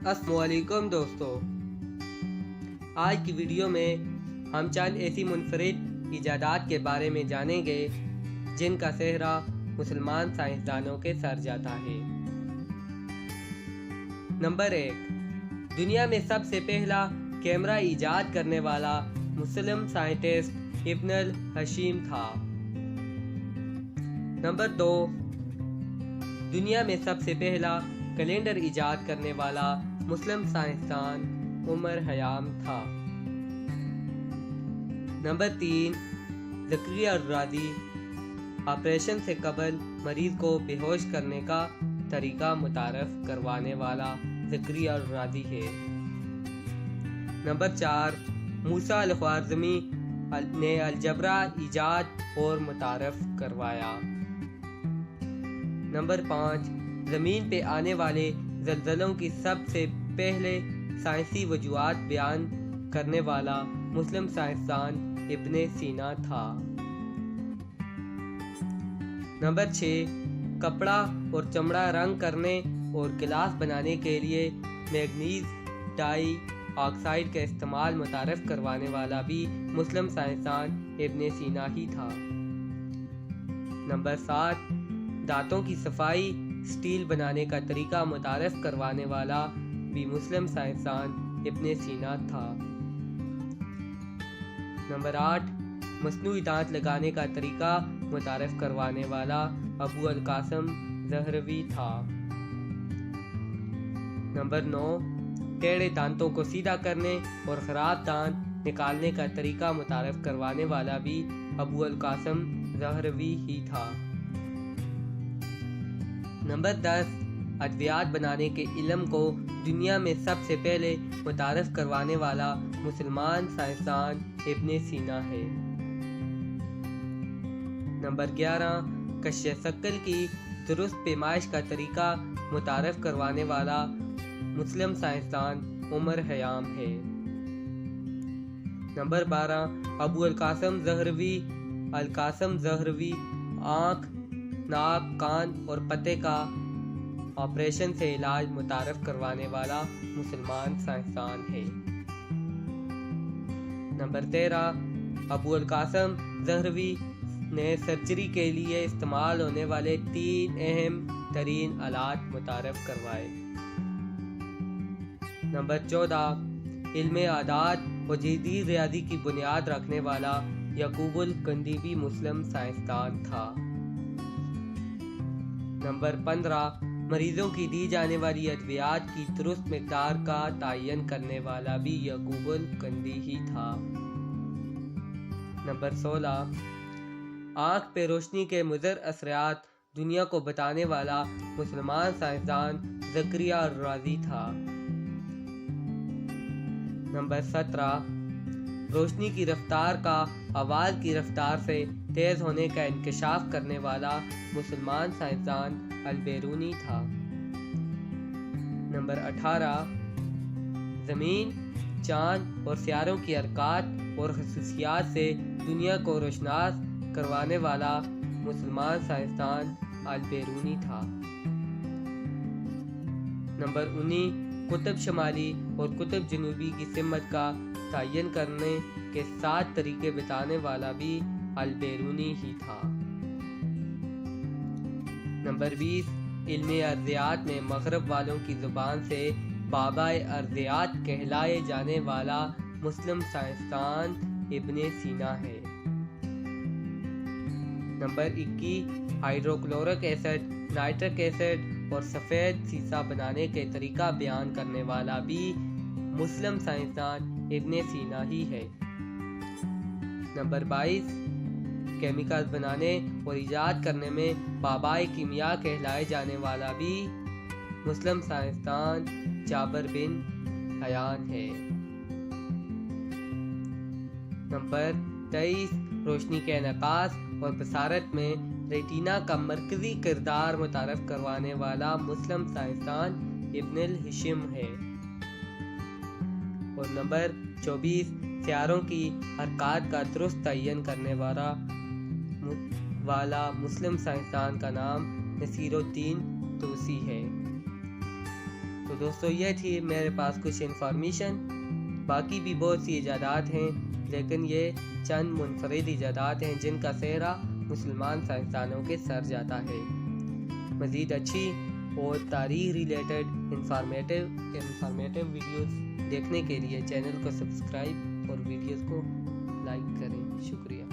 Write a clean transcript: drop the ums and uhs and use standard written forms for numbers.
السلام علیکم دوستو، آج کی ویڈیو میں ہم چند ایسی منفرد ایجادات کے بارے میں جانیں گے جن کا سہرا مسلمان سائنسدانوں کے سر جاتا ہے۔ نمبر 1، دنیا میں سب سے پہلا کیمرہ ایجاد کرنے والا مسلم سائنٹسٹ ابن الحشیم تھا۔ نمبر 2، دنیا میں سب سے پہلا کیلنڈر ایجاد کرنے والا مسلم سائنسدان عمر خیام تھا۔ نمبر 3، زکریا الرازی آپریشن سے قبل مریض کو بے ہوش کرنے کا طریقہ متعارف کروانے والا زکریا الرازی ہے۔ نمبر 4، موسیٰ الخوارزمی نے الجبرا ایجاد اور متعارف کروایا۔ نمبر 5، زمین پہ آنے والے زلزلوں کی سب سے پہلے سائنسی وجوہات بیان کرنے والا مسلم سائنسدان ابن سینا تھا۔ نمبر 6، کپڑا اور چمڑا رنگ کرنے اور گلاس بنانے کے لیے مینگنیز ڈائی آکسائڈ کا استعمال متعارف کروانے والا بھی مسلم سائنسدان ابن سینا ہی تھا۔ نمبر 7، دانتوں کی صفائی سٹیل بنانے کا طریقہ متعارف کروانے والا بھی مسلم سائنسدان ابن سینا تھا۔ نمبر 8، مصنوعی دانت لگانے کا طریقہ متعارف کروانے والا ابو القاسم زہروی تھا۔ نمبر 9، ٹیڑھے دانتوں کو سیدھا کرنے اور خراب دانت نکالنے کا طریقہ متعارف کروانے والا بھی ابو القاسم زہروی ہی تھا۔ نمبر 10، ادویات بنانے کے علم کو دنیا میں سب سے پہلے متعارف کروانے والا مسلمان سائنسدان ابن سینا ہے۔ نمبر 11، کشف ثقل کی درست پیمائش کا طریقہ متعارف کروانے والا مسلم سائنسدان عمر خیام ہے۔ نمبر 12، ابو القاسم زہروی القاسم زہروی آنکھ، ناک، کان اور پتے کا آپریشن سے علاج متعارف کروانے والا مسلمان سائنسدان ہے۔ نمبر 13، ابو القاسم زہروی نے سرجری کے لیے استعمال ہونے والے 3 اہم ترین آلات متعارف کروائے۔ نمبر 14، علم اعداد و جدید ریاضی کی بنیاد رکھنے والا یعقوب الکندی بھی مسلم سائنسدان تھا۔ نمبر 15، مریضوں کی دی جانے والی ادویات کی درست مقدار کا تعین کرنے والا بھی یعقوب الکندی ہی تھا۔ نمبر 16، آنکھ پہ روشنی کے مضر اثرات دنیا کو بتانے والا مسلمان سائنسدان زکریا الرازی تھا۔ نمبر 17، روشنی کی رفتار کا آواز کی رفتار سے تیز ہونے کا انکشاف کرنے والا مسلمان سائنسدان البیرونی تھا۔ نمبر 18، زمین، چاند اور سیاروں کی حرکات اور خصوصیات سے دنیا کو روشناس کروانے والا مسلمان سائنسدان البیرونی تھا۔ نمبر 19، قطب شمالی اور قطب جنوبی کی سمت کا تعین کرنے کے 7 طریقے بتانے والا بھی البیرونی ہی تھا۔ نمبر 20، علم ارضیات میں مغرب والوں کی زبان سے بابائے ارضیات کہلائے جانے والا مسلم سائنسدان ابن سینا ہے۔ Number 21، hydrochloric acid, nitric acid اور سفید سیسہ بنانے کے طریقہ بیان کرنے والا بھی مسلم سائنسدان ابن سینا ہی ہے۔ نمبر 22، کیمیکل بنانے اور ایجاد کرنے میں بابائے کیمیا کہلائے جانے والا بھی مسلم سائنسدان جابر بن حیان ہے۔ نمبر 23، روشنی کے انعکاس اور بصارت میں ریٹینا کا مرکزی کردار متعارف کروانے والا مسلم سائنسدان ابن الحشیم ہے۔ اور نمبر 24، سیاروں کی حرکات کا درست تعین کرنے والا مسلم سائنسدان کا نام نصیر الدین توسی ہے۔ تو دوستو یہ تھی میرے پاس کچھ انفارمیشن. باقی بھی بہت سی ایجادات ہیں لیکن یہ چند منفرد ایجادات ہیں جن کا سہرا مسلمان سائنسدانوں کے سر جاتا ہے. مزید اچھی اور تاریخ ریلیٹڈ انفارمیٹیو ویڈیوز دیکھنے کے لیے چینل کو سبسکرائب اور ویڈیوز کو لائک کریں. شکریہ.